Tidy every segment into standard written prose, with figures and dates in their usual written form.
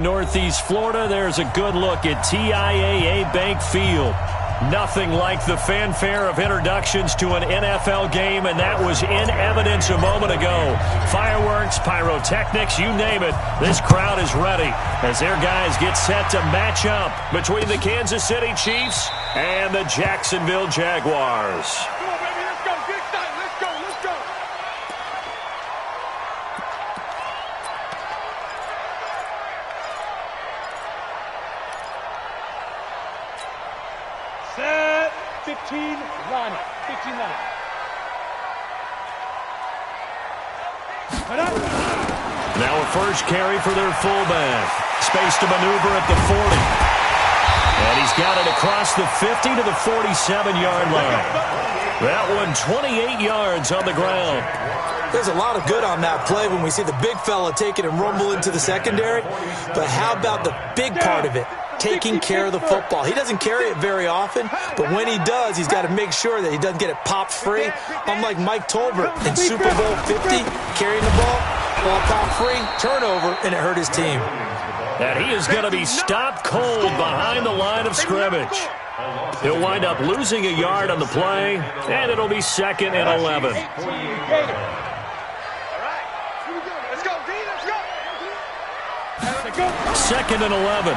Northeast Florida, there's a good look at TIAA Bank Field. Nothing like the fanfare of introductions to an NFL game, and that was in evidence a moment ago. Fireworks, pyrotechnics, you name it. This crowd is ready as their guys get set to match up between the Kansas City Chiefs and the Jacksonville Jaguars. Come on, baby, let's go. Get excited. Let's go. Let's go. Set 15 lineup. 15 lineup. Now a first carry for their fullback. Space to maneuver at the 40. And he's got it across the 50 to the 47-yard line. That one 28 yards on the ground. There's a lot of good on that play when we see the big fella take it and rumble into the secondary. But how about the big part of it? Taking care of the football. He doesn't carry it very often, but when he does, he's got to make sure that he doesn't get it popped free. Unlike Mike Tolbert in Super Bowl 50, carrying the ball popped free, turnover, and it hurt his team. And he is going to be stopped cold behind the line of scrimmage. He'll wind up losing a yard on the play, and it'll be 2nd and 11. Second and 11.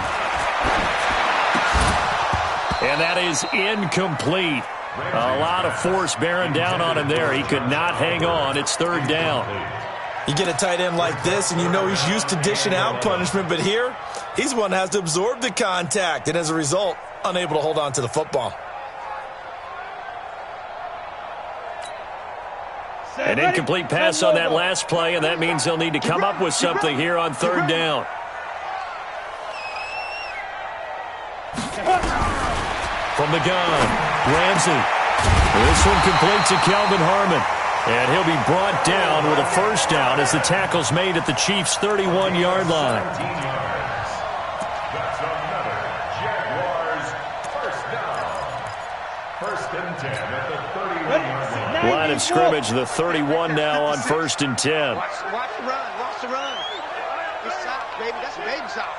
And that is incomplete. A lot of force bearing down on him there. He could not hang on. It's 3rd down. You get a tight end like this, and you know he's used to dishing out punishment, but here, he's the one that has to absorb the contact, and as a result, unable to hold on to the football. An incomplete pass on that last play, and that means they'll need to come up with something here on 3rd down. From the gun, Ramsey. This one complete to Kelvin Harmon. And he'll be brought down with a first down as the tackle's made at the Chiefs' 31-yard line. That's another Jaguars first down. 1st and 10 at the 31-yard line. Line of scrimmage, the 31 now on 1st and 10. Watch the run. Watch the run. It's soft, baby. That's a baby soft.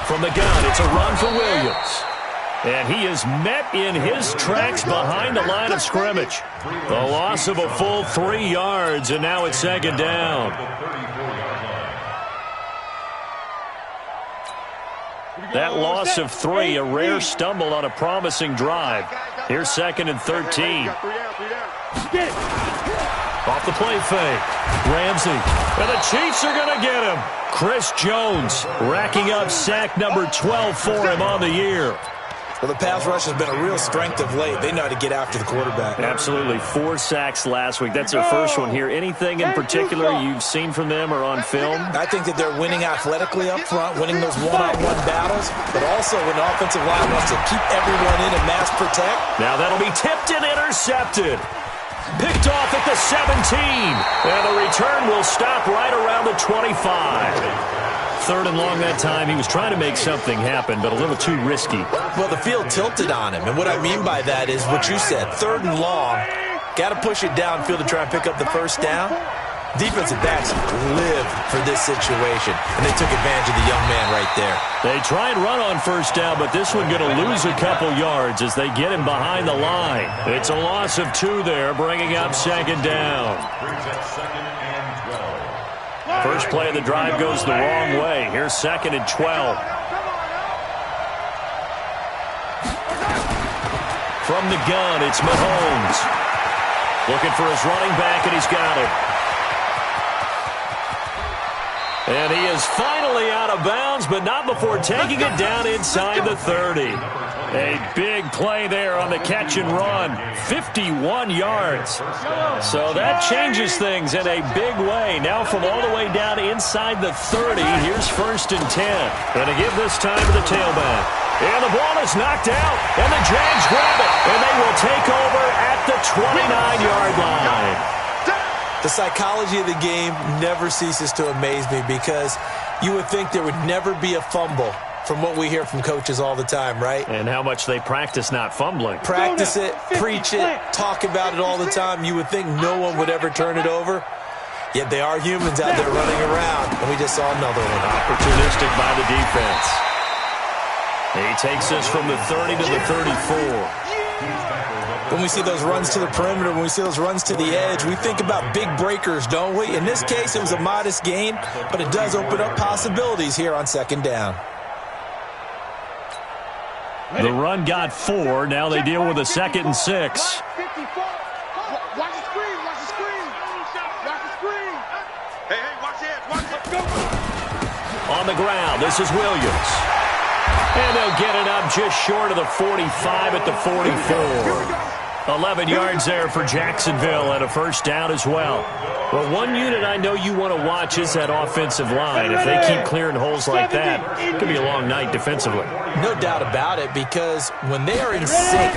From the gun, it's a run for Williams. And he is met in his tracks behind the line of scrimmage. The loss of a full 3 yards, and now it's 2nd down. That loss of 3, a rare stumble on a promising drive. Here's 2nd and 13. Off the play fake. Ramsey. And the Chiefs are going to get him. Chris Jones racking up sack number 12 for him on the year. Well, the pass rush has been a real strength of late. They know how to get after the quarterback. Absolutely. 4 sacks last week. That's their first one here. Anything in particular you've seen from them or on film? I think that they're winning athletically up front, winning those one-on-one battles, but also when the offensive line wants to keep everyone in and mass protect. Now that'll be tipped and intercepted. Picked off at the 17. And the return will stop right around the 25. 3rd and long that time. He was trying to make something happen, but a little too risky. Well, the field tilted on him, and what I mean by that is what you said. 3rd and long, got to push it downfield to try and pick up the first down. Defensive backs live for this situation, and they took advantage of the young man right there. They try and run on first down, but this one going to lose a couple yards as they get him behind the line. It's a loss of 2 there, bringing up 2nd down. First play of the drive goes the wrong way. Here's 2nd and 12. From the gun, it's Mahomes. Looking for his running back, and he's got it. And he is finally out of bounds, but not before taking it down inside the 30. A big play there on the catch and run. 51 yards. So that changes things in a big way. Now from all the way down inside the 30, here's 1st and 10. Going to give this time to the tailback. And the ball is knocked out, and the Jags grab it, and they will take over at the 29-yard line. The psychology of the game never ceases to amaze me because you would think there would never be a fumble from what we hear from coaches all the time, right? And how much they practice not fumbling. Practice it, preach it, talk about it all the time. You would think no one would ever turn it over. Yet they are humans out there running around, and we just saw another one. Opportunistic by the defense. He takes us from the 30 to the 34. When we see those runs to the perimeter, when we see those runs to the edge, we think about big breakers, don't we? In this case, it was a modest gain, but it does open up possibilities here on second down. The run got 4. Now they deal with a 2nd and 6. Watch the screen, watch the screen. Watch the screen. Hey, watch it, go. On the ground, this is Williams. And they'll get it up just short of the 45 at the 44. 11 yards there for Jacksonville and a first down as well. Well, one unit I know you want to watch is that offensive line. If they keep clearing holes like that, it could be a long night defensively. No doubt about it, because when they are in sync,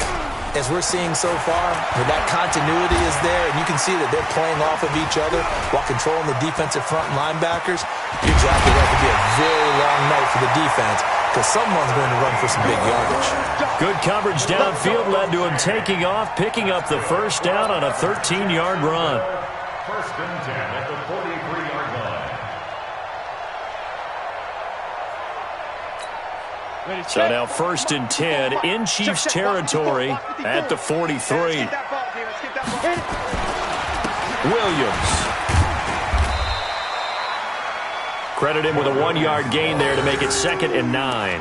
as we're seeing so far, where that continuity is there, and you can see that they're playing off of each other while controlling the defensive front linebackers, you're exactly right. It could be a very long night for the defense, because someone's going to run for some big yardage. Good coverage downfield led to him taking off, picking up the first down on a 13-yard run. First and 10 at the 43-yard line. So now first and 10 in Chiefs territory at the 43. Williams. Credit him with a 1-yard gain there to make it 2nd and 9.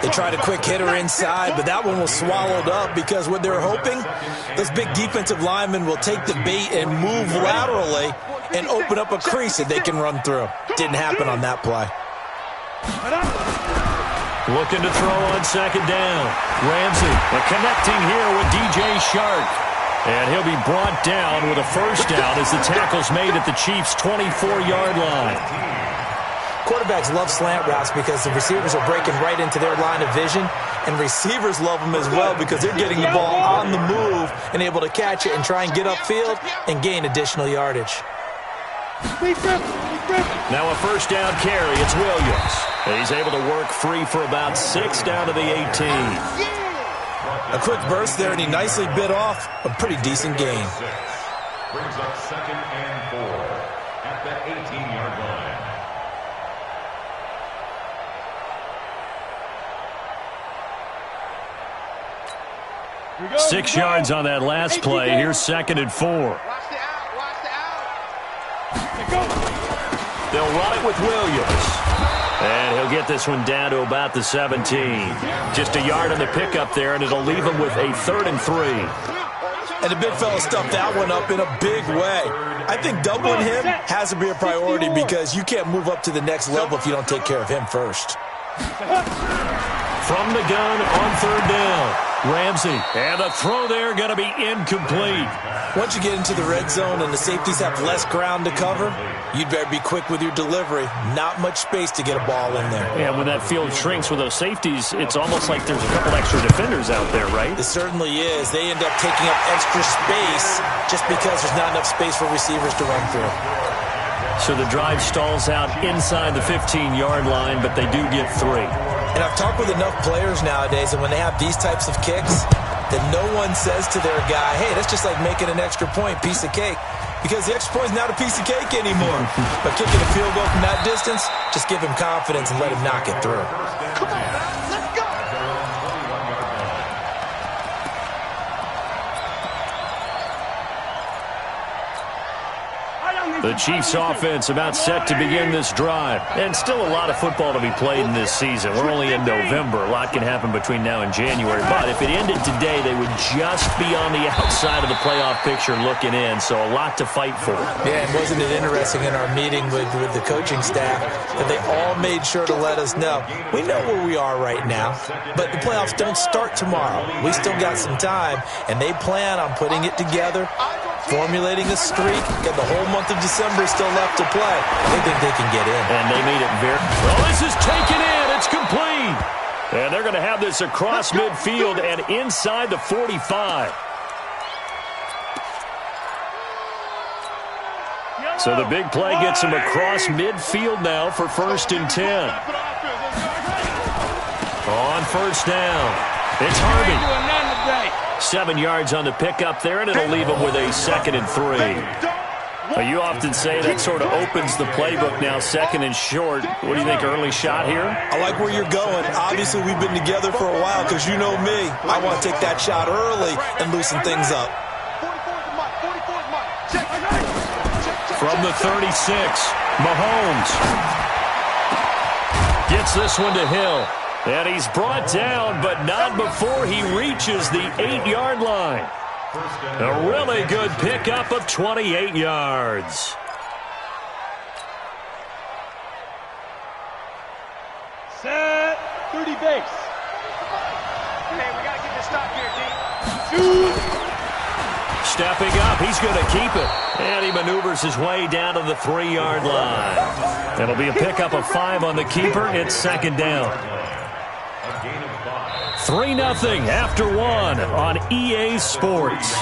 They tried a quick hitter inside, but that one was swallowed up because what they're hoping, those big defensive linemen will take the bait and move laterally and open up a crease that they can run through. Didn't happen on that play. Looking to throw on 2nd down. Ramsey connecting here with DJ Shark. And he'll be brought down with a first down as the tackle's made at the Chiefs' 24-yard line. Quarterbacks love slant routes because the receivers are breaking right into their line of vision, and receivers love them as well because they're getting the ball on the move and able to catch it and try and get upfield and gain additional yardage. Now a first down carry. It's Williams. He's able to work free for about 6 down to the 18. A quick burst there, and he nicely bit off a pretty decent gain. Brings up 2nd and 4 at the 18-yard line. 6 yards on that last play. Here's 2nd and 4. Watch the out. They'll run it with Williams. And he'll get this one down to about the 17. Just a yard on the pickup there, and it'll leave him with a 3rd and 3. And the big fella stuffed that one up in a big way. I think doubling him has to be a priority because you can't move up to the next level if you don't take care of him first. From the gun on 3rd down. Ramsey, and the throw there going to be incomplete. Once you get into the red zone and the safeties have less ground to cover, you'd better be quick with your delivery. Not much space to get a ball in there. Yeah, when that field shrinks with those safeties, it's almost like there's a couple extra defenders out there, right? It certainly is. They end up taking up extra space just because there's not enough space for receivers to run through. So the drive stalls out inside the 15-yard line, but they do get 3. And I've talked with enough players nowadays, and when they have these types of kicks, that no one says to their guy, hey, that's just like making an extra point, piece of cake. Because the extra point is not a piece of cake anymore. But kicking a field goal from that distance, just give him confidence and let him knock it through. Come on, let's go. The Chiefs offense about set to begin this drive. And still a lot of football to be played in this season. We're only in November. A lot can happen between now and January. But if it ended today, they would just be on the outside of the playoff picture looking in. So a lot to fight for. Yeah, and wasn't it interesting in our meeting with the coaching staff that they all made sure to let us know. We know where we are right now, but the playoffs don't start tomorrow. We still got some time, and they plan on putting it together, formulating a streak. Got the whole month of December still left to play. They think they can get in. And they made it very... Well, this is taken in. It's complete. And they're going to have this across midfield and inside the 45. So the big play gets him across midfield now for 1st and 10. On 1st down, it's Harvey. 7 yards on the pickup there, and it'll leave him with a 2nd and 3. Well, you often say that sort of opens the playbook now, second and short. What do you think, early shot here? I like where you're going. Obviously, we've been together for a while because you know me. I want to take that shot early and loosen things up. From the 36, Mahomes gets this one to Hill. And he's brought down, but not before he reaches the 8-yard line. A really good pickup of 28 yards. Set. 30 base. Hey, we got to get this stop here, D. Stepping up, he's going to keep it. And he maneuvers his way down to the 3-yard line. It'll be a pickup of 5 on the keeper. It's second down. 3-0 after 1 on EA Sports.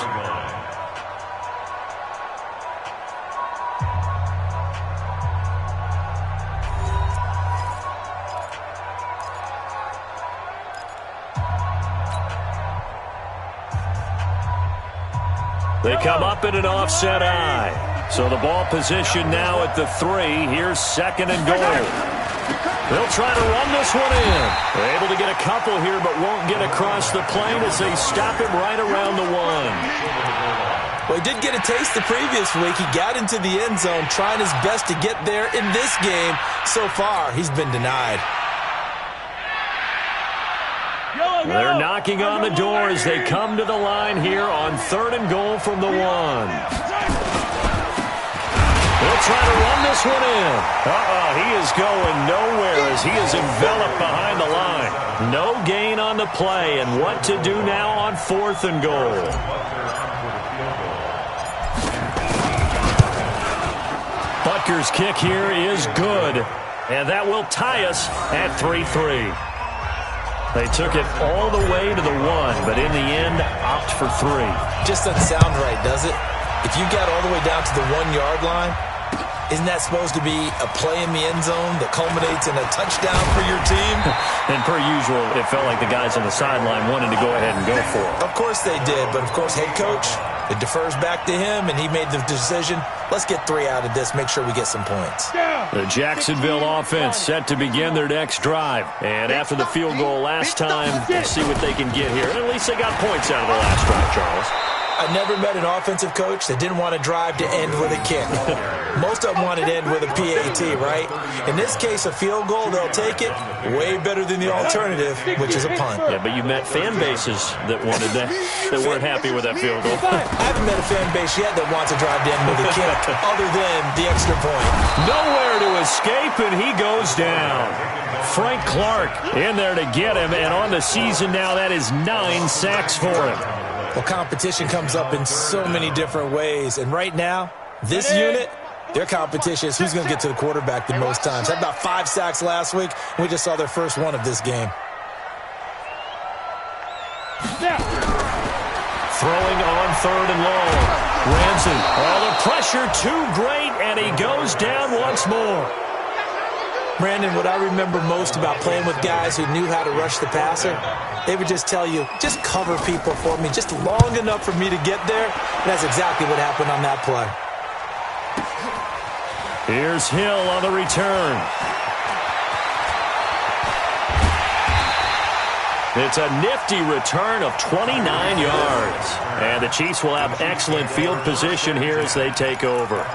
They come up in an offset eye. So the ball position now at the 3. Here's second and goal. They'll try to run this one in. They're able to get a couple here, but won't get across the plane as they stop him right around the 1. Well, he did get a taste the previous week. He got into the end zone, trying his best to get there in this game. So far, he's been denied. They're knocking on the door as they come to the line here on 3rd and goal from the 1. They'll try to run this one in. He is going nowhere as he is enveloped behind the line. No gain on the play, and what to do now on 4th and goal. Butker's kick here is good, and that will tie us at 3-3. They took it all the way to the 1, but in the end, opt for 3. Just doesn't sound right, does it? If you got all the way down to the 1-yard line, isn't that supposed to be a play in the end zone that culminates in a touchdown for your team? And per usual, it felt like the guys on the sideline wanted to go ahead and go for it. Of course they did, but of course head coach, it defers back to him, and he made the decision, let's get 3 out of this, make sure we get some points. The Jacksonville offense set to begin their next drive. And after the field goal last time, let's see what they can get here. At least they got points out of the last drive, Charles. I never met an offensive coach that didn't want to drive to end with a kick. Most of them wanted to end with a PAT, right? In this case, a field goal, they'll take it. Way better than the alternative, which is a punt. Yeah, but you met fan bases that wanted that weren't happy with that field goal. I haven't met a fan base yet that wants to drive to end with a kick, other than the extra point. Nowhere to escape, and he goes down. Frank Clark in there to get him, and on the season now, that is 9 sacks for him. Well, competition comes up in so many different ways. And right now, this unit, their competition is who's going to get to the quarterback the most times. Had about 5 sacks last week, and we just saw their first one of this game. Throwing on 3rd and long. Ramsey, the pressure too great, and he goes down once more. Brandon, what I remember most about playing with guys who knew how to rush the passer, they would just tell you, just cover people for me, just long enough for me to get there. And that's exactly what happened on that play. Here's Hill on the return. It's a nifty return of 29 yards. And the Chiefs will have excellent field position here as they take over.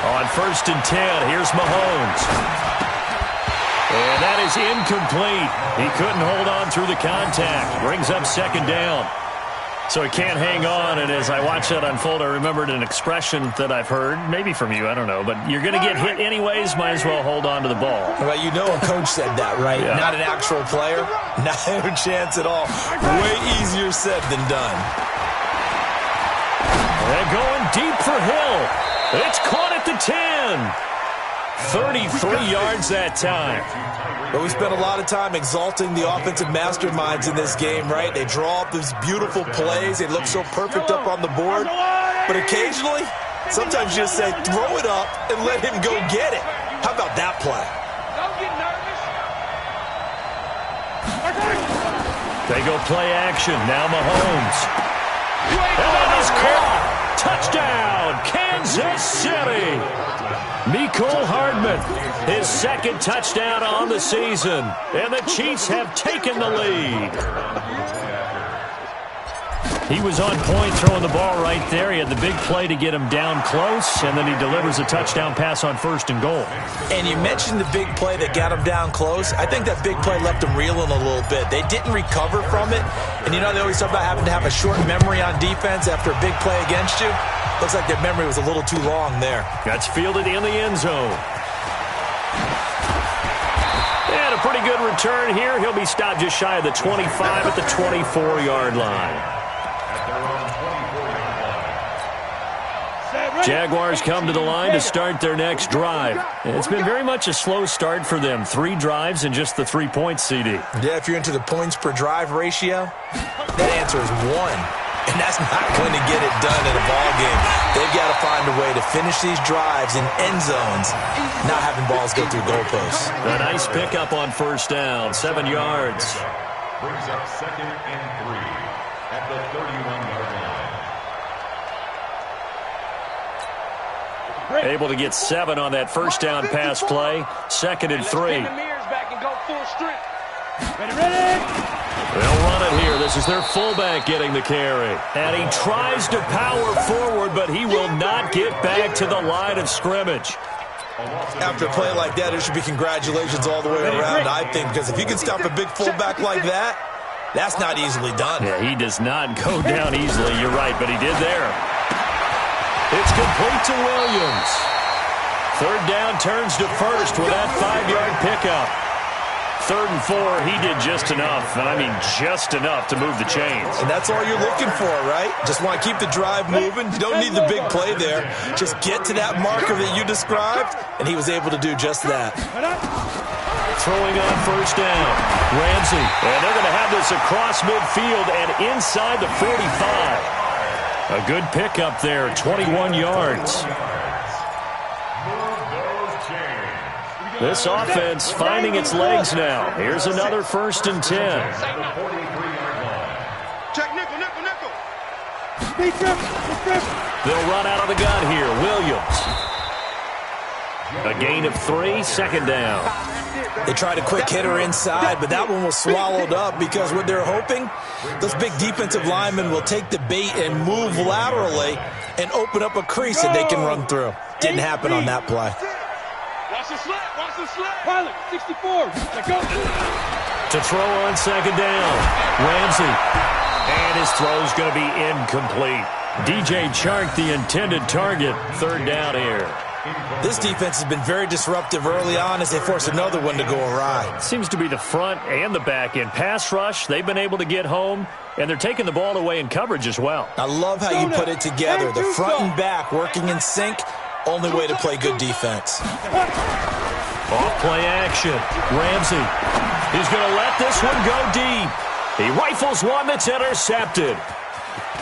On 1st and 10, here's Mahomes. And that is incomplete. He couldn't hold on through the contact. Brings up second down. So he can't hang on, and as I watched that unfold, I remembered an expression that I've heard, maybe from you, I don't know, but you're going to get hit anyways, might as well hold on to the ball. Well, you know a coach said that, right? Yeah. Not an actual player. Not a chance at all. Way easier said than done. They're going deep for Hill. It's caught at the 10. 33 yards that time. But we spent a lot of time exalting the offensive masterminds in this game, right? They draw up these beautiful plays. They look so perfect up on the board. But occasionally, sometimes you just say, throw it up and let him go get it. How about that play? Don't get nervous. They go play action. Now Mahomes. And that is caught. Touchdown, Kansas City. Mecole Hardman, his second touchdown on the season. And the Chiefs have taken the lead. He was on point throwing the ball right there. He had the big play to get him down close, and then he delivers a touchdown pass on 1st and goal. And you mentioned the big play that got him down close. I think that big play left him reeling a little bit. They didn't recover from it. And you know, they always talk about having to have a short memory on defense after a big play against you. Looks like their memory was a little too long there. That's fielded in the end zone. And a pretty good return here. He'll be stopped just shy of the 25 at the 24-yard line. Jaguars come to the line to start their next drive. It's been very much a slow start for them. 3 drives and just the 3 points, CD. Yeah, if you're into the points per drive ratio, that answer is 1. And that's not going to get it done in a ball game. They've got to find a way to finish these drives in end zones, not having balls go through goalposts. A nice pickup on 1st down, 7 yards. Brings up 2nd and 3 at the 31-yard line. Able to get 7 on that 1st down pass play. 2nd and 3. They'll run it here. This is their fullback getting the carry. And he tries to power forward, but he will not get back to the line of scrimmage. After a play like that, it should be congratulations all the way around, I think, because if you can stop a big fullback like that, that's not easily done. Yeah, he does not go down easily. You're right, but he did there. It's complete to Williams. 3rd down turns to 1st with that 5-yard pickup. 3rd and 4, he did just enough, and I mean just enough to move the chains. And that's all you're looking for, right? Just want to keep the drive moving. You don't need the big play there. Just get to that marker that you described, and he was able to do just that. Throwing on 1st down, Ramsey. And they're going to have this across midfield and inside the 45. A good pickup there, 21 yards. This offense finding its legs now. Here's another 1st and 10. Check nickel, nickel, nickel. They'll run out of the gun here. Williams. A gain of 3, 2nd down. They tried a quick hitter inside, but that one was swallowed up because what they're hoping, those big defensive linemen will take the bait and move laterally and open up a crease that they can run through. Didn't happen on that play. Watch the slip, watch the slip. Pilot, 64. Let go. To throw on 2nd down, Ramsey. And his throw's going to be incomplete. DJ Chark, the intended target. 3rd down here. This defense has been very disruptive early on as they force another one to go awry. Seems to be the front and the back end. Pass rush, they've been able to get home, and they're taking the ball away in coverage as well. I love how you put it together. The front and back working in sync, only way to play good defense. Off play action. Ramsey. He's going to let this one go deep. He rifles one that's intercepted.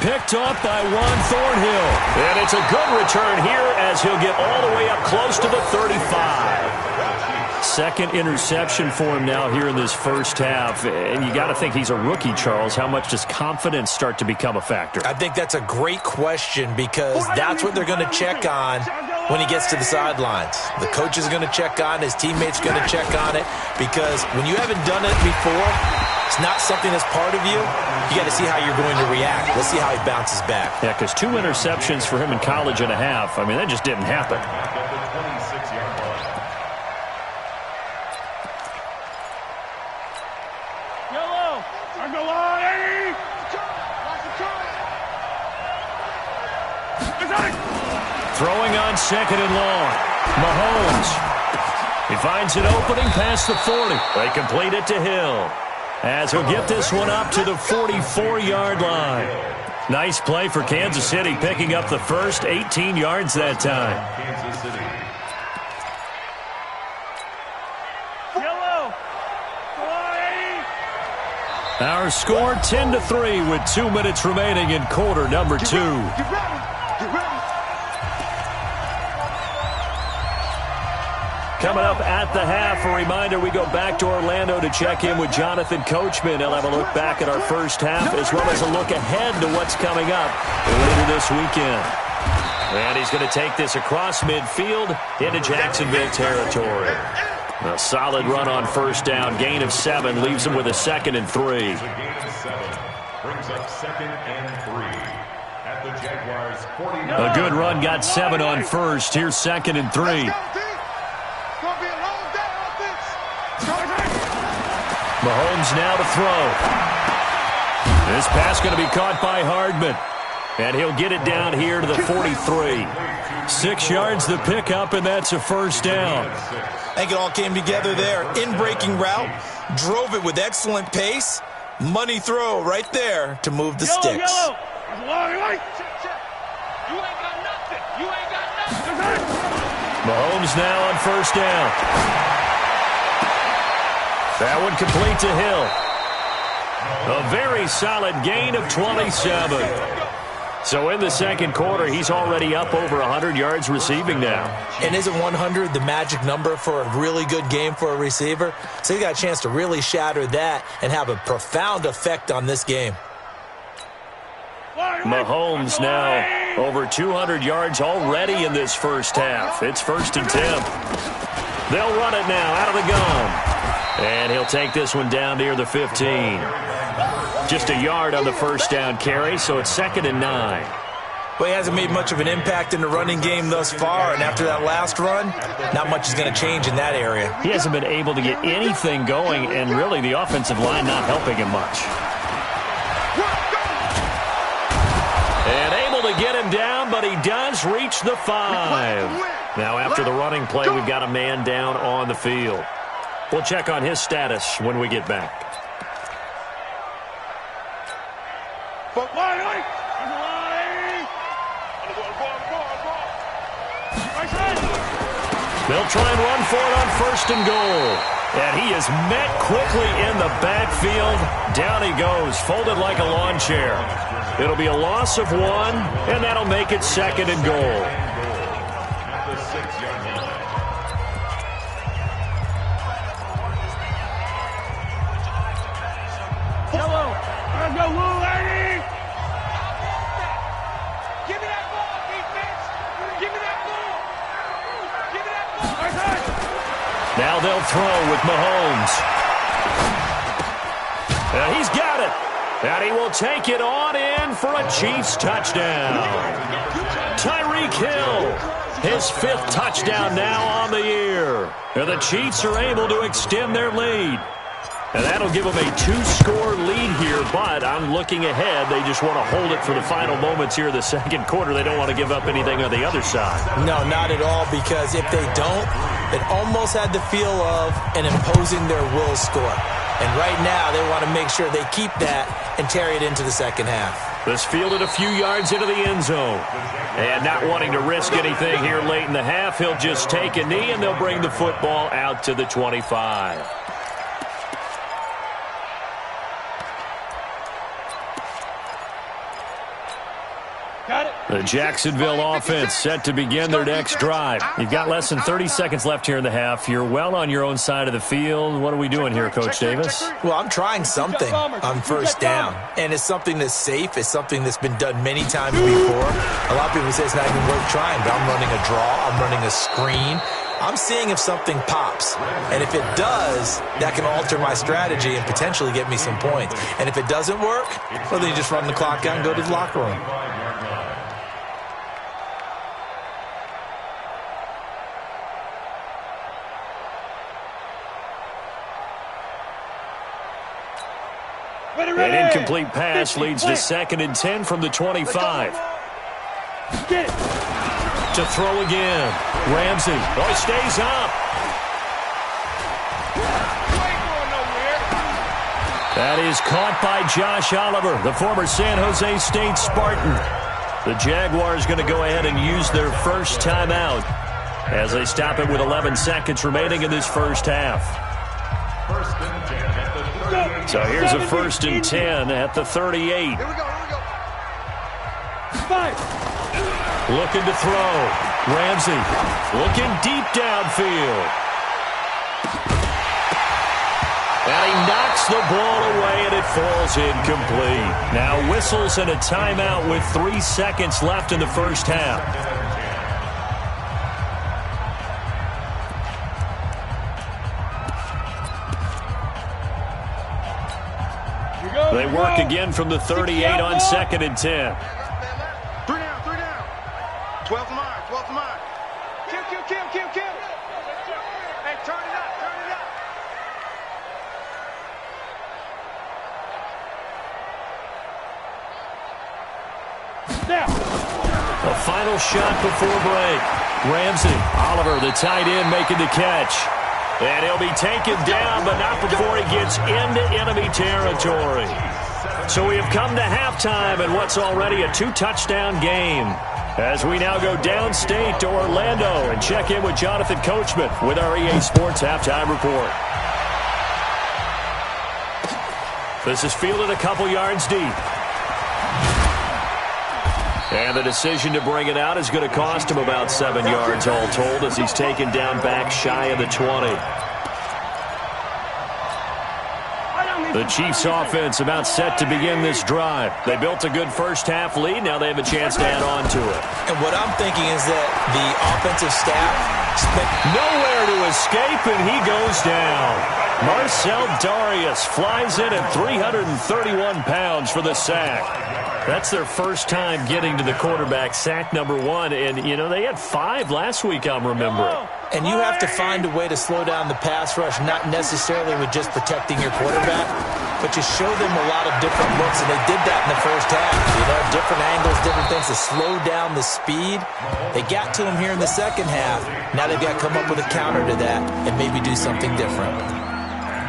Picked up by Juan Thornhill. And it's a good return here as he'll get all the way up close to the 35. 2nd interception for him now here in this 1st half. And you got to think he's a rookie, Charles. How much does confidence start to become a factor? I think that's a great question because that's what they're going to check on when he gets to the sidelines. The coach is going to check on it. His teammates are going to check on it because when you haven't done it before, it's not something that's part of you. You got to see how you're going to react. Let's see how he bounces back. Yeah, because 2 interceptions for him in college and a half. I mean, that just didn't happen. Yellow. Under line. Throwing on 2nd and long. Mahomes. He finds an opening past the 40. They complete it to Hill. As he'll get this one up to the 44-yard line. Nice play for Kansas City, picking up the first, 18 yards that time. Kansas City. Yellow. Our score 10-3 with 2 minutes remaining in quarter number 2. Coming up at the half, a reminder, we go back to Orlando to check in with Jonathan Coachman. He'll have a look back at our first half as well as a look ahead to what's coming up later this weekend. And he's going to take this across midfield into Jacksonville territory. A solid run on first down, gain of 7, leaves him with a 2nd and 3. Brings up 2nd and 3 at the Jaguars 49. A good run, got 7 on first. Here's 2nd and 3. Mahomes now to throw. This pass going to be caught by Hardman. And he'll get it down here to the 43. 6 yards the pickup, and that's a first down. I think it all came together there. In-breaking route, drove it with excellent pace. Money throw right there to move the sticks. You ain't got nothing. You ain't got nothing. Mahomes now on first down. That one complete to Hill. A very solid gain of 27. So in the second quarter, he's already up over 100 yards receiving now. And isn't 100 the magic number for a really good game for a receiver? So he got a chance to really shatter that and have a profound effect on this game. Mahomes now over 200 yards already in this first half. It's 1st and 10. They'll run it now out of the gun. And he'll take this one down near the 15. Just a yard on the first down carry, so it's 2nd and 9. Well, he hasn't made much of an impact in the running game thus far, and after that last run, not much is going to change in that area. He hasn't been able to get anything going, and really the offensive line not helping him much. And able to get him down, but he does reach the 5. Now after the running play, we've got a man down on the field. We'll check on his status when we get back. They'll try and run for it on 1st and goal. And he is met quickly in the backfield. Down he goes, folded like a lawn chair. It'll be a loss of 1, and that'll make it 2nd and goal. Now they'll throw with Mahomes. He's got it. And he will take it on in for a Chiefs touchdown. Tyreek Hill, his 5th touchdown now on the year. And the Chiefs are able to extend their lead. And that'll give them a 2-score lead here, but I'm looking ahead. They just want to hold it for the final moments here of the second quarter. They don't want to give up anything on the other side. No, not at all, because if they don't, it almost had the feel of an imposing their will score. And right now, they want to make sure they keep that and carry it into the second half. This fielded a few yards into the end zone. And not wanting to risk anything here late in the half, he'll just take a knee, and they'll bring the football out to the 25. The Jacksonville offense set to begin their next drive. You've got less than 30 seconds left here in the half. You're well on your own side of the field. What are we doing here, Coach Davis? Well, I'm trying something on first down, and it's something that's safe. It's something that's been done many times before. A lot of people say it's not even worth trying, but I'm running a draw. I'm running a screen. I'm seeing if something pops, and if it does, that can alter my strategy and potentially get me some points. And if it doesn't work, well, then you just run the clock out and go to the locker room. An incomplete pass leads to 2nd and 10 from the 25. To throw again. Ramsey. Oh, he stays up. That is caught by Josh Oliver, the former San Jose State Spartan. The Jaguars going to go ahead and use their first timeout as they stop it with 11 seconds remaining in this first half. So here's a 1st and 10 at the 38. Here we go. 5. Looking to throw. Ramsey looking deep downfield. And he knocks the ball away, and it falls incomplete. Now whistles and a timeout with 3 seconds left in the first half. They work again from the 38 on 2nd and 10. 3 down, 3 down. 12 to mine, 12 to mine. Kill. Hey, turn it up, turn it up. Now. A final shot before break. Ramsey, Oliver, the tight end, making the catch. And he'll be taken down, but not before he gets into enemy territory. So we have come to halftime in what's already a 2-touchdown game. As we now go downstate to Orlando and check in with Jonathan Coachman with our EA Sports Halftime Report. This is fielded a couple yards deep. And the decision to bring it out is going to cost him about 7 yards all told as he's taken down back shy of the 20. The Chiefs offense about set to begin this drive. They built a good first half lead. Now they have a chance to add on to it. And what I'm thinking is that the offensive staff spent nowhere to escape, and he goes down. Marcel Darius flies in at 331 pounds for the sack. That's their first time getting to the quarterback, sack number 1. And, you know, they had 5 last week, I'm remembering. And you have to find a way to slow down the pass rush, not necessarily with just protecting your quarterback, but you show them a lot of different looks, and they did that in the first half. You know, different angles, different things to slow down the speed. They got to him here in the second half. Now they've got to come up with a counter to that and maybe do something different.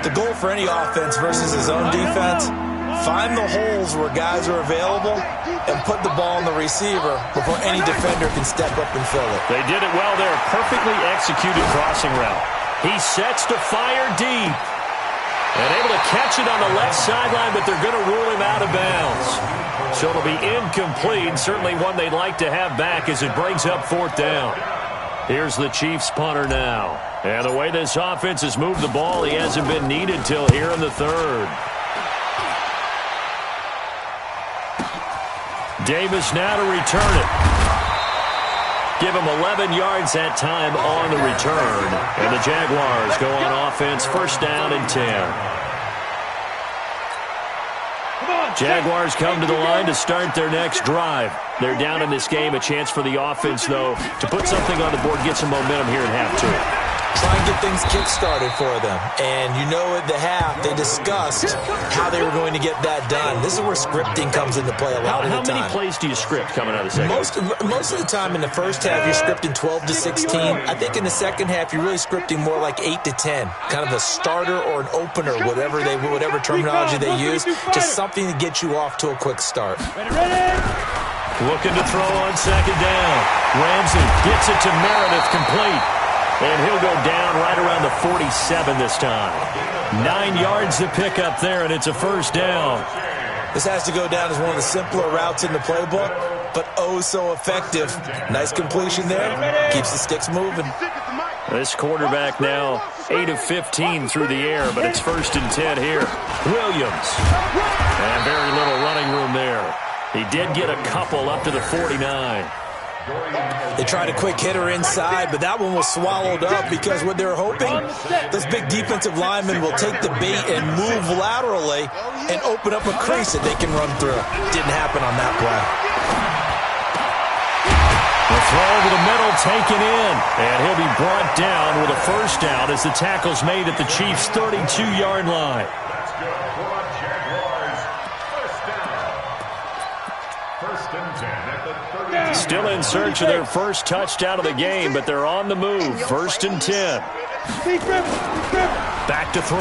The goal for any offense versus his own defense, find the holes where guys are available and put the ball in the receiver before any defender can step up and fill it. They did it well there. Perfectly executed crossing route. He sets to fire deep. And able to catch it on the left sideline, but they're going to rule him out of bounds. So it'll be incomplete. Certainly one they'd like to have back as it brings up 4th down. Here's the Chiefs punter now. And the way this offense has moved the ball, he hasn't been needed till here in the 3rd. Davis now to return it. Give him 11 yards that time on the return. And the Jaguars go on offense, 1st down and 10. Jaguars come to the line to start their next drive. They're down in this game. A chance for the offense, though, to put something on the board, get some momentum here in half 2. Try and get things kick-started for them. And you know at the half, they discussed how they were going to get that done. This is where scripting comes into play a lot of the time. How many plays do you script coming out of the second? Most of the time in the first half, you're scripting 12 to 16. I think in the second half, you're really scripting more like 8 to 10. Kind of a starter or an opener, whatever terminology they use. Just something to get you off to a quick start. Looking to throw on 2nd down. Ramsey gets it to Meredith, complete. And he'll go down right around the 47 this time. 9 yards to pick up there, and it's a 1st down. This has to go down as one of the simpler routes in the playbook, but oh so effective. Nice completion there. Keeps the sticks moving. This quarterback now 8 of 15 through the air, but it's 1st and 10 here. Williams. And very little running room there. He did get a couple up to the 49. They tried a quick hitter inside, but that one was swallowed up because what they're hoping, those big defensive linemen will take the bait and move laterally and open up a crease that they can run through. Didn't happen on that play. The throw over the middle taken in, and he'll be brought down with a 1st down as the tackle's made at the Chiefs' 32-yard line. Still in search of their first touchdown of the game, but they're on the move. 1st and 10. Back to throw.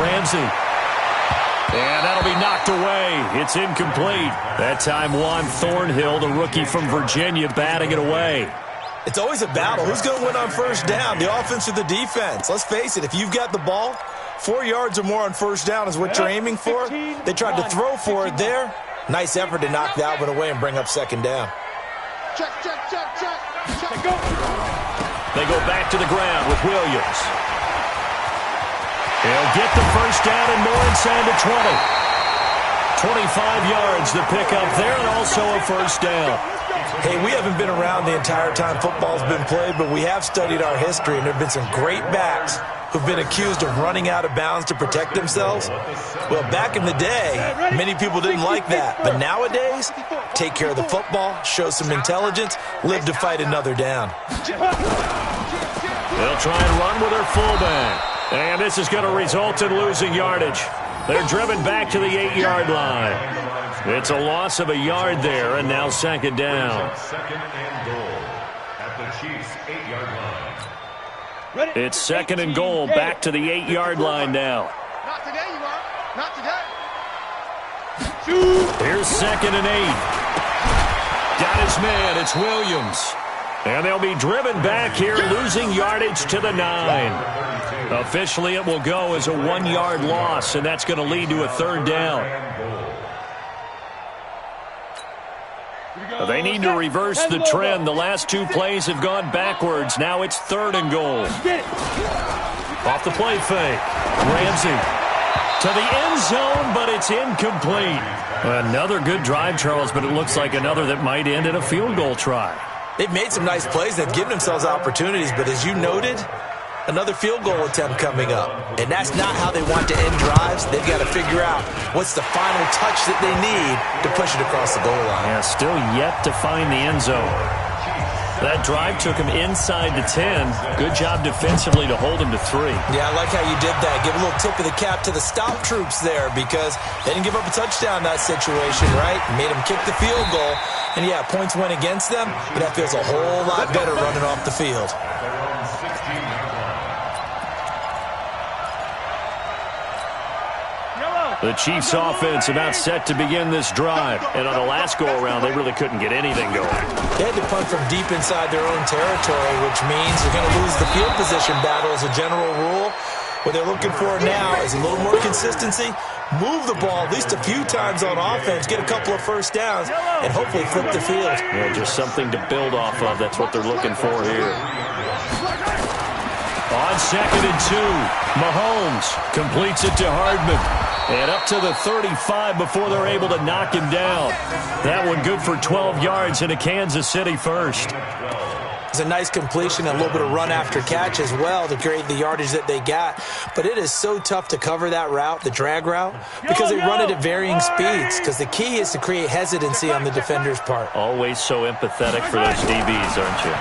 Ramsey. And that'll be knocked away. It's incomplete. That time Juan Thornhill, the rookie from Virginia, batting it away. It's always a battle. Who's going to win on 1st down, the offense or the defense? Let's face it, if you've got the ball, 4 yards or more on 1st down is what you're aiming for. They tried to throw for it there. Nice effort to knock that one away and bring up 2nd down. Check, check, check, check, check. Go. They go back to the ground with Williams. He'll get the first down and more inside the 20. 25 yards to pick up there and also a first down. Hey, we haven't been around the entire time football's been played, but we have studied our history, and there have been some great backs who've been accused of running out of bounds to protect themselves. Well, back in the day, many people didn't like that. But nowadays, take care of the football, show some intelligence, live to fight another down. They'll try and run with their fullback. And this is going to result in losing yardage. They're driven back to the 8-yard line. It's a loss of a yard there, and now second down. Second and goal at the Chiefs' 8-yard line. It's second and goal back to the 8-yard line now. Not today, you are. Not today. Here's second and 8. Got his man. It's Williams. And they'll be driven back here, losing yardage to the 9. Officially, it will go as a 1-yard loss, and that's going to lead to a third down. They need to reverse the trend. The last 2 plays have gone backwards. Now it's third and goal. Off the play fake. Ramsey to the end zone, but it's incomplete. Another good drive, Charles, but it looks like another that might end in a field goal try. They've made some nice plays. They've given themselves opportunities, but as you noted, another field goal attempt coming up. And that's not how they want to end drives. They've got to figure out what's the final touch that they need to push it across the goal line. Yeah, still yet to find the end zone. That drive took him inside the 10. Good job defensively to hold him to 3. Yeah, I like how you did that. Give a little tip of the cap to the stop troops there because they didn't give up a touchdown in that situation, right? Made them kick the field goal. And, yeah, points went against them, but that feels a whole lot better running off the field. The Chiefs offense about set to begin this drive. And on the last go-around, they really couldn't get anything going. They had to punt from deep inside their own territory, which means they're going to lose the field position battle as a general rule. What they're looking for now is a little more consistency, move the ball at least a few times on offense, get a couple of first downs, and hopefully flip the field. Yeah, just something to build off of. That's what they're looking for here. On second and 2, Mahomes completes it to Hardman. And up to the 35 before they're able to knock him down. That one good for 12 yards into Kansas City first. It's a nice completion and a little bit of run after catch as well to create the yardage that they got. But it is so tough to cover that route, the drag route, because they run it at varying speeds. Because the key is to create hesitancy on the defender's part. Always so empathetic for those DBs, aren't you?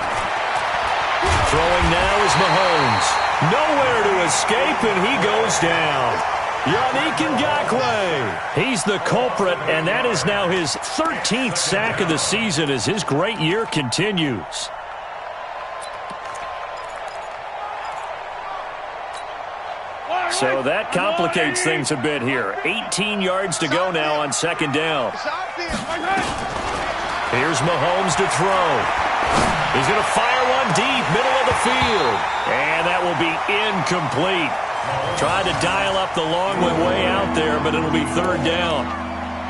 Throwing now is Mahomes. Nowhere to escape, and he goes down. Yannick Ngakoue. He's the culprit, and that is now his 13th sack of the season as his great year continues. So that complicates things a bit here. 18 yards to go now on second down. Here's Mahomes to throw. He's going to fire one deep, middle of the field. And that will be incomplete. Tried to dial up the long way out there, but it'll be third down.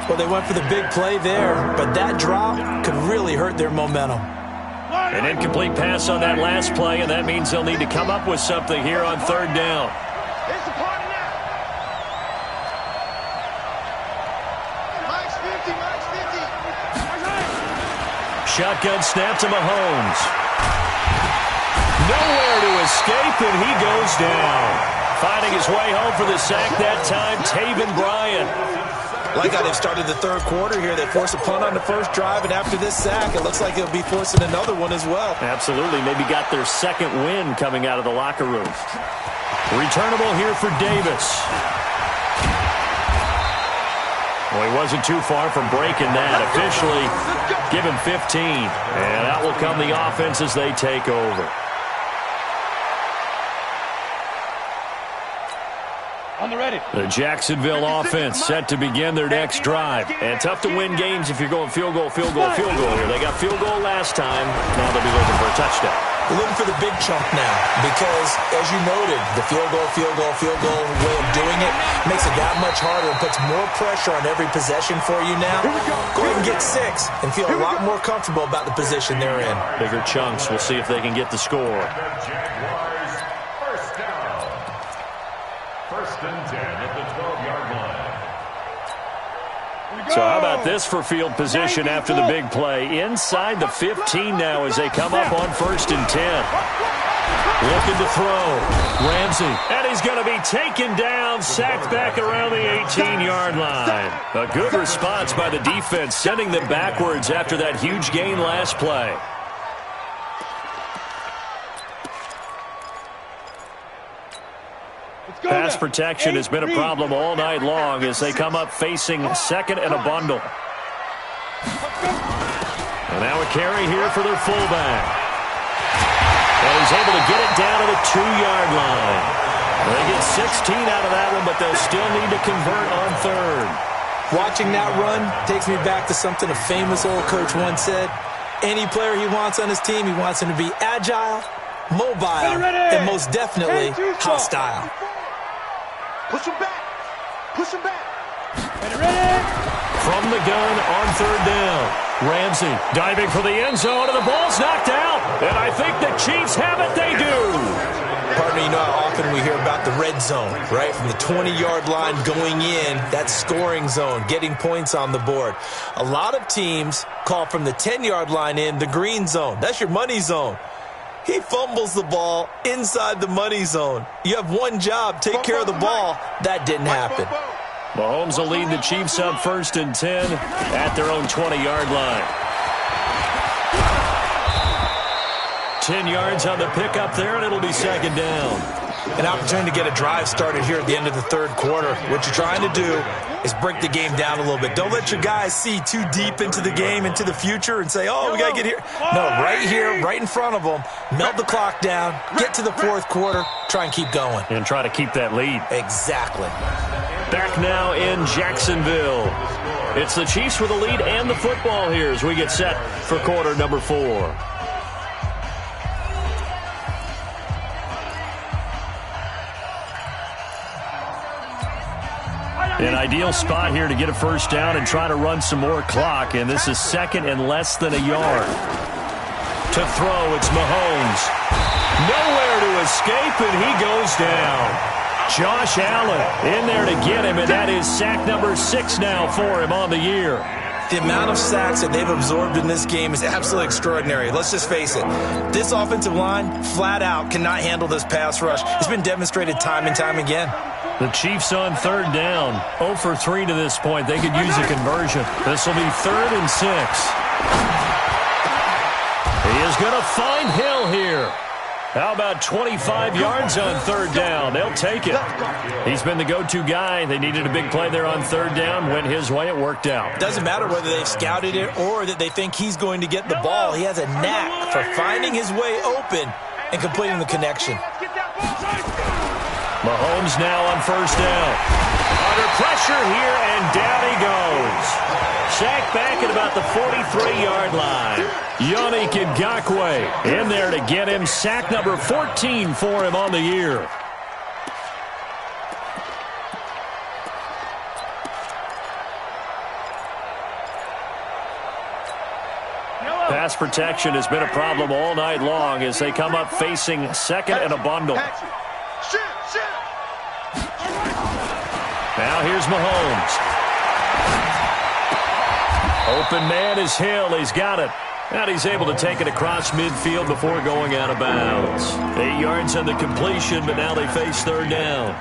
Well, they went for the big play there, but that drop could really hurt their momentum. An incomplete pass on that last play, and that means they'll need to come up with something here on third down. It's the party now. Mike's 50, Mike's 50. Shotgun snap to Mahomes. Nowhere to escape, and he goes down. Finding his way home for the sack that time, Taven Bryan. Like how they've started the third quarter here. They forced a punt on the first drive, and after this sack, it looks like they'll be forcing another one as well. Absolutely. Maybe got their second win coming out of the locker room. Returnable here for Davis. Well, he wasn't too far from breaking that. Officially, give him 15. And out will come the offense as they take over. On the ready. The Jacksonville offense set to begin their next drive. And tough to win games if you're going field goal here. They got field goal last time. Now they'll be looking for a touchdown. Looking for the big chunk now because, as you noted, the field goal way of doing it makes it that much harder and puts more pressure on every possession for you now. Go ahead and get 6 and feel a lot more comfortable about the position they're in. Bigger chunks. We'll see if they can get the score. Jaguars, first down. First and 10 at the 12-yard line. So how about this for field position after the big play? Inside the 15 now as they come up on first and 10. Looking to throw. Ramsey. And he's going to be taken down, sacked back around the 18-yard line. A good response by the defense, sending them backwards after that huge gain last play. Pass protection has been a problem all night long as they come up facing second and a bundle. And now a carry here for their fullback. And he's able to get it down to the 2-yard line. They get 16 out of that one, but they'll still need to convert on third. Watching that run takes me back to something a famous old coach once said. Any player he wants on his team, he wants him to be agile, mobile, and most definitely hostile. Push him back. Push him back. From the gun on third down. Ramsey diving for the end zone, and the ball's knocked out. And I think the Chiefs have it. They do. Partner, you know how often we hear about the red zone, right? From the 20-yard line going in, that scoring zone, getting points on the board. A lot of teams call from the 10-yard line in the green zone. That's your money zone. He fumbles the ball inside the money zone. You have one job, take care of the ball. That didn't happen. Mahomes will lead the Chiefs up first and 10 at their own 20-yard line. 10 yards on the pickup there, and it'll be second down. An opportunity to get a drive started here at the end of the third quarter. What you're trying to do is break the game down a little bit. Don't let your guys see too deep into the game, into the future, and say, oh, we got to get here. No, right here, right in front of them, melt the clock down, get to the fourth quarter, try and keep going. And try to keep that lead. Exactly. Back now in Jacksonville. It's the Chiefs with the lead and the football here as we get set for quarter number 4. An ideal spot here to get a first down and try to run some more clock, and this is second and less than a yard. To throw, it's Mahomes. Nowhere to escape, and he goes down. Josh Allen in there to get him, and that is sack number 6 now for him on the year. The amount of sacks that they've absorbed in this game is absolutely extraordinary. Let's just face it. This offensive line, flat out, cannot handle this pass rush. It's been demonstrated time and time again. The Chiefs on third down. 0 for 3 to this point. They could use a conversion. This will be 3rd and 6. He is going to find Hill here. How about 25 yards on third down? They'll take it. He's been the go-to guy. They needed a big play there on third down. Went his way. It worked out. Doesn't matter whether they've scouted it or that they think he's going to get the ball. He has a knack for finding his way open and completing the connection. Mahomes now on first down. Under pressure here, and down he goes. Sacked back at about the 43-yard line. Yannick Ngakoue in there to get him. Sack number 14 for him on the year. Pass protection has been a problem all night long as they come up facing second and a bundle. Now here's Mahomes. Open man is Hill. He's got it. And he's able to take it across midfield before going out of bounds. 8 yards on the completion, but now they face third down.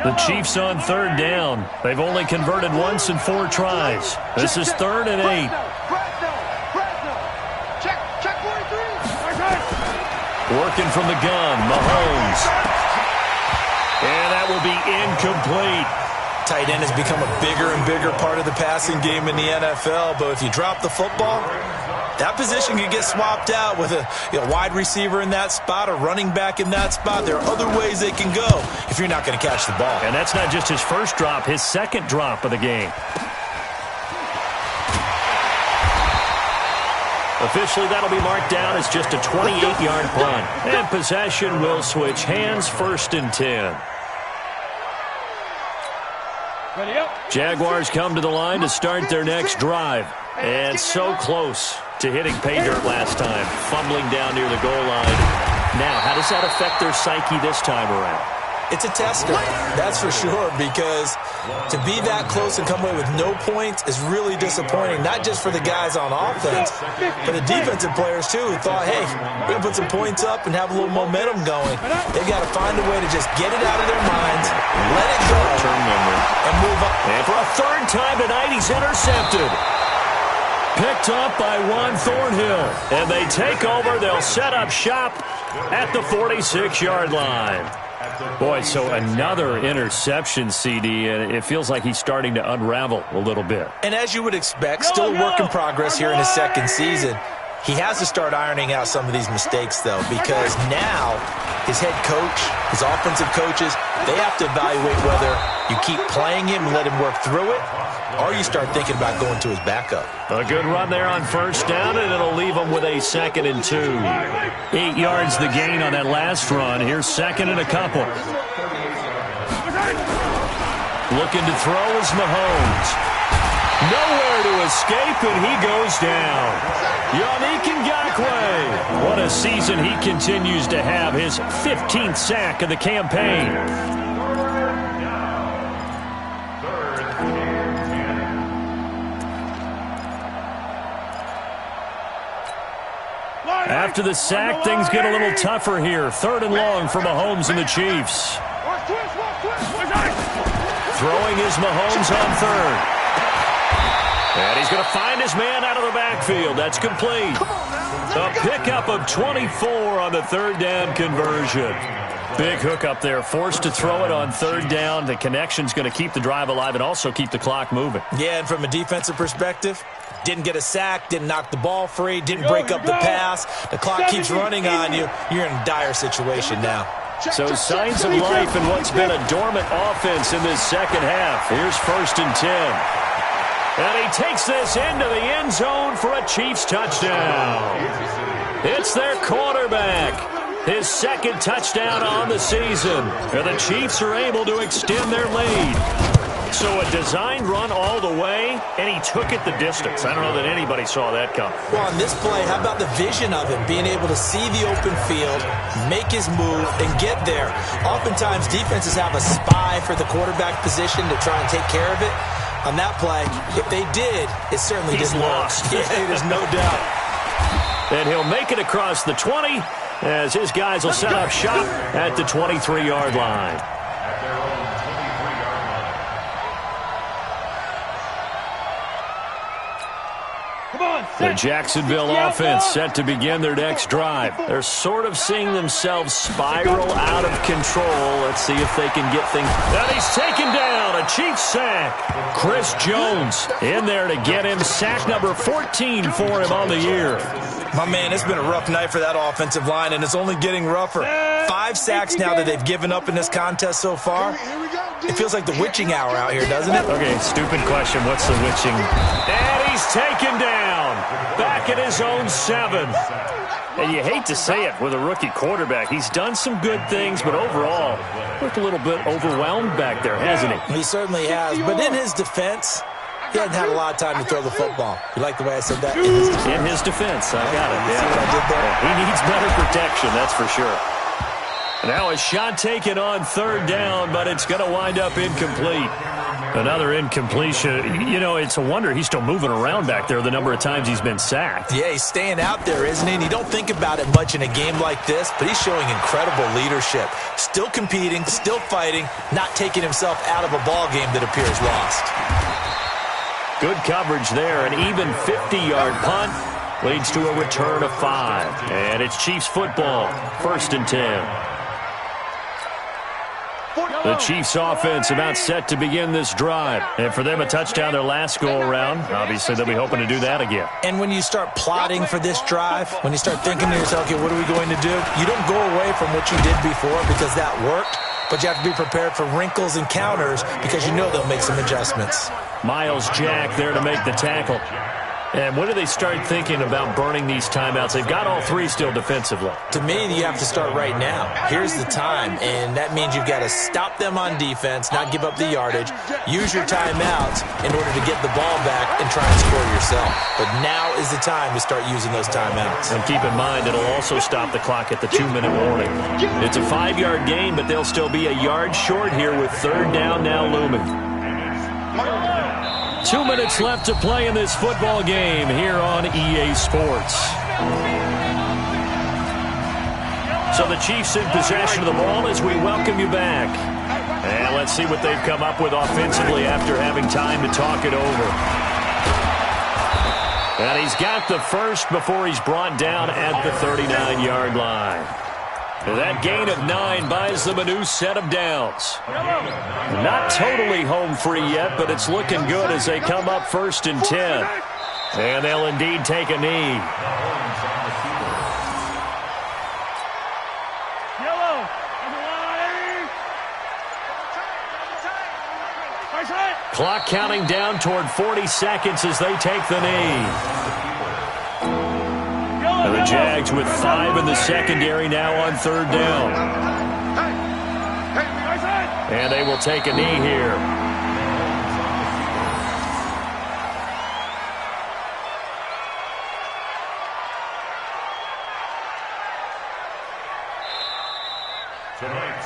The Chiefs on third down. They've only converted once in 4 tries. This is 3rd and 8. Working from the gun, Mahomes. And that will be incomplete. Tight end has become a bigger and bigger part of the passing game in the NFL, but if you drop the football, that position can get swapped out with a wide receiver in that spot, a running back in that spot. There are other ways they can go if you're not going to catch the ball. And that's not just his first drop, his second drop of the game. Officially, that'll be marked down as just a 28-yard punt. And possession will switch hands, 1st and 10. Jaguars come to the line to start their next drive. And so close to hitting pay dirt last time, fumbling down near the goal line. Now, how does that affect their psyche this time around? It's a tester, that's for sure, because to be that close and come away with no points is really disappointing, not just for the guys on offense, but the defensive players, too, who thought, hey, we're going to put some points up and have a little momentum going. They've got to find a way to just get it out of their minds, let it go, and move up. And for a 3rd time tonight, he's intercepted. Picked up by Juan Thornhill. And they take over. They'll set up shop at the 46-yard line. Boy, so another interception, CD, and it feels like he's starting to unravel a little bit. And as you would expect, still a work in progress here in his 2nd season. He has to start ironing out some of these mistakes, though, because now his head coach, his offensive coaches, they have to evaluate whether you keep playing him and let him work through it, or you start thinking about going to his backup. A good run there on 1st down, and it'll leave him with a 2nd and 2. 8 yards the gain on that last run. Here's 2nd and a couple. Looking to throw is Mahomes. Nowhere to escape, and he goes down. Yannick Ngakoue. What a season he continues to have. His 15th sack of the campaign. After the sack, things get a little tougher here. 3rd and long for Mahomes and the Chiefs. Throwing is Mahomes on 3rd. And he's going to find his man out of the backfield. That's complete. A pickup of 24 on the 3rd down conversion. Big hook up there. Forced to throw it on 3rd down. The connection's going to keep the drive alive and also keep the clock moving. Yeah, and from a defensive perspective, didn't get a sack, didn't knock the ball free, didn't break up the pass. The clock keeps running on you. You're in a dire situation now. So signs of life in what's been a dormant offense in this 2nd half. Here's 1st and 10. And he takes this into the end zone for a Chiefs touchdown. It's their quarterback. His 2nd touchdown on the season. And the Chiefs are able to extend their lead. So a designed run all the way, and he took it the distance. I don't know that anybody saw that come. Well, on this play, how about the vision of him, being able to see the open field, make his move, and get there. Oftentimes, defenses have a spy for the quarterback position to try and take care of it. On that play, if they did, it certainly didn't work. Yeah, there's no doubt. And he'll make it across the 20 as his guys will set up shop at the 23-yard line. The Jacksonville offense set to begin their next drive. They're sort of seeing themselves spiral out of control. Let's see if they can get things. And he's taken down. A Chiefs sack. Chris Jones in there to get him. Sack number 14 for him on the year. My man, it's been a rough night for that offensive line, and it's only getting rougher. 5 sacks now that they've given up in this contest so far. It feels like the witching hour out here, doesn't it? Okay, stupid question. What's the witching? And he's taken down. Back at his own 7. And you hate to say it with a rookie quarterback. He's done some good things, but overall, looked a little bit overwhelmed back there, hasn't he? He certainly has. But in his defense, he hasn't had a lot of time to throw the football. You like the way I said that? In his defense. I got it. See what I did there? He needs better protection, that's for sure. Now a shot taken on 3rd down, but it's going to wind up incomplete. Another incompletion. You know, it's a wonder he's still moving around back there the number of times he's been sacked. Yeah, he's staying out there, isn't he? And you don't think about it much in a game like this, but he's showing incredible leadership. Still competing, still fighting, not taking himself out of a ball game that appears lost. Good coverage there. An even 50-yard punt leads to a return of 5. And it's Chiefs football. 1st and 10. The Chiefs offense about set to begin this drive. And for them, a touchdown their last go-around. Obviously, they'll be hoping to do that again. And when you start plotting for this drive, when you start thinking to yourself, okay, what are we going to do? You don't go away from what you did before because that worked, but you have to be prepared for wrinkles and counters because you know they'll make some adjustments. Miles Jack there to make the tackle. And when do they start thinking about burning these timeouts? They've got all three still defensively. To me, you have to start right now. Here's the time, and that means you've got to stop them on defense, not give up the yardage, use your timeouts in order to get the ball back and try and score yourself. But now is the time to start using those timeouts. And keep in mind, it'll also stop the clock at the 2-minute warning. It's a 5-yard gain, but they'll still be a yard short here with third down now looming. 2 minutes left to play in this football game here on EA Sports. So the Chiefs in possession of the ball as we welcome you back. And let's see what they've come up with offensively after having time to talk it over. And he's got the first before he's brought down at the 39-yard line. That gain of 9 buys them a new set of downs. Not totally home free yet, but it's looking good as they come up 1st and 10. And they'll indeed take a knee. Clock counting down toward 40 seconds as they take the knee. And the Jags with 5 in the secondary now on 3rd down. And they will take a knee here.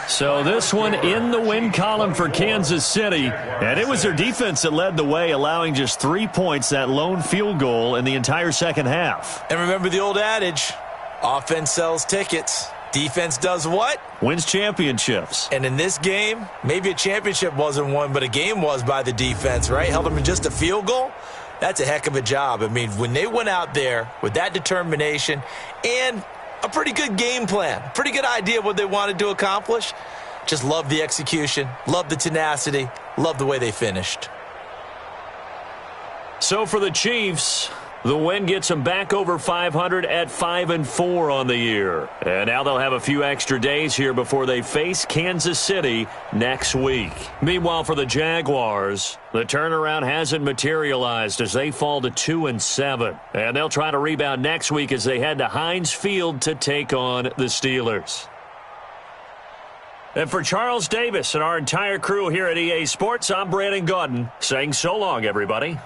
So this one in the win column for Kansas City. And it was their defense that led the way, allowing just 3 points, that lone field goal in the entire second half. And remember the old adage, offense sells tickets. Defense does what? Wins championships. And in this game, maybe a championship wasn't won, but a game was by the defense, right? Held them in just a field goal. That's a heck of a job. I mean, when they went out there with that determination and a pretty good game plan, pretty good idea of what they wanted to accomplish. Just love the execution, love the tenacity, love the way they finished. So for the Chiefs, the win gets them back over 500 at 5-4 on the year. And now they'll have a few extra days here before they face Kansas City next week. Meanwhile, for the Jaguars, the turnaround hasn't materialized as they fall to 2-7. And they'll try to rebound next week as they head to Heinz Field to take on the Steelers. And for Charles Davis and our entire crew here at EA Sports, I'm Brandon Gaudin saying so long, everybody.